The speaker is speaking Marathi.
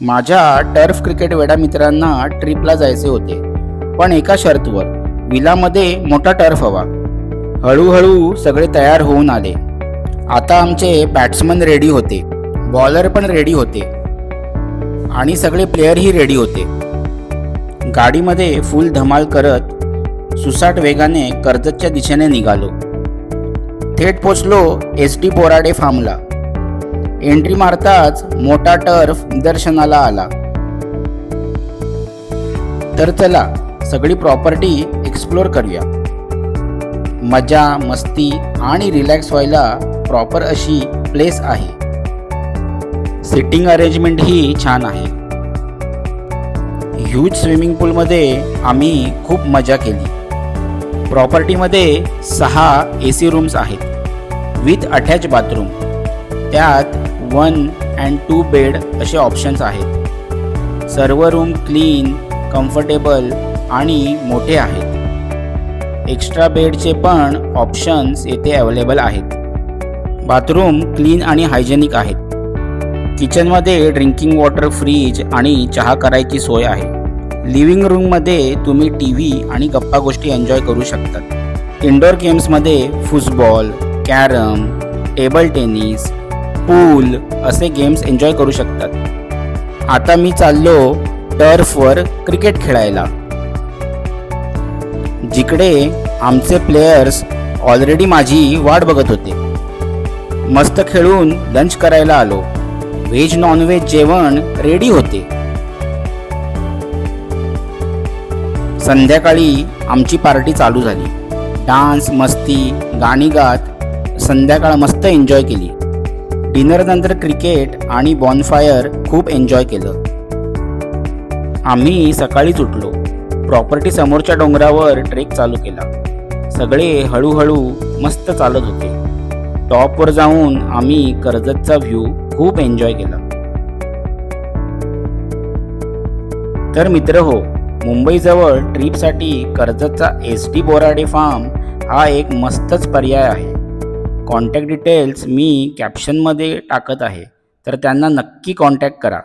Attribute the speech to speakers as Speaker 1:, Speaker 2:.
Speaker 1: माझ्या टर्फ क्रिकेट वेडा मित्रांना ट्रिपला जायचे होते, पण एका शर्तवर. विलामध्ये मोठा टर्फ हवा. हळूहळू सगळे तयार होऊन आले. आता आमचे बॅट्समन रेडी होते, बॉलर पण रेडी होते आणि सगळे प्लेयरही रेडी होते. गाडीमध्ये फुल धमाल करत सुसाट वेगाने कर्जतच्या दिशेने निघालो. थेट पोचलो SD बोराडे फार्मला. एंट्री मारताच मोठा टर्फ दर्शनाला आला. तर चला सगळी प्रॉपर्टी एक्सप्लोर करूया. मजा मस्ती आणि रिलॅक्स व्हायला प्रॉपर अशी प्लेस आहे. सिटिंग अरेंजमेंट ही छान आहे. ह्यूज स्विमिंग पूलमध्ये आम्ही खूप मजा केली. प्रॉपर्टीमध्ये 6 AC रूम्स आहेत विथ अटॅच बाथरूम. त्यात 1 and 2 बेड असे ऑप्शन्स आहेत. सर्व रूम क्लीन, कम्फर्टेबल आणि मोठे आहेत. एक्स्ट्रा बेडचे पण ऑप्शन्स येथे अवेलेबल आहेत. बाथरूम क्लीन आणि हायजेनिक आहेत. किचनमध्ये ड्रिंकिंग वॉटर, फ्रीज आणि चहा करायची सोय आहे. लिव्हिंग रूममध्ये तुम्ही TV आणि गप्पा गोष्टी एन्जॉय करू शकतात. इंडोर गेम्समध्ये फुटबॉल, कॅरम, टेबल टेनिस, पूल असे गेम्स एन्जॉय करू शकतात. आता मी चाललो टर्फवर क्रिकेट खेळायला, जिकडे आमचे प्लेयर्स ऑलरेडी माझी वाट बघत होते. मस्त खेळून लंच करायला आलो. व्हेज नॉनव्हेज जेवण रेडी होते. संध्याकाळी आमची पार्टी चालू झाली. डान्स, मस्ती, गाणी गात संध्याकाळ मस्त एन्जॉय केली. डिनरनंतर क्रिकेट आणि बॉनफायर खूप एन्जॉय केलं. आम्ही सकाळीच उठलो. प्रॉपर्टी समोरच्या डोंगरावर ट्रेक चालू केला. सगळे हळूहळू मस्त चालत होते. टॉपवर जाऊन आम्ही कर्जतचा व्ह्यू खूप एन्जॉय केला. तर मित्र हो, मुंबईजवळ ट्रिपसाठी कर्जतचा SD बोराडे फार्म हा एक मस्तच पर्याय आहे. कॉन्टॅक्ट डिटेल्स मी कॅप्शनमध्ये टाकत आहे, तर त्यांना नक्की कॉन्टॅक्ट करा.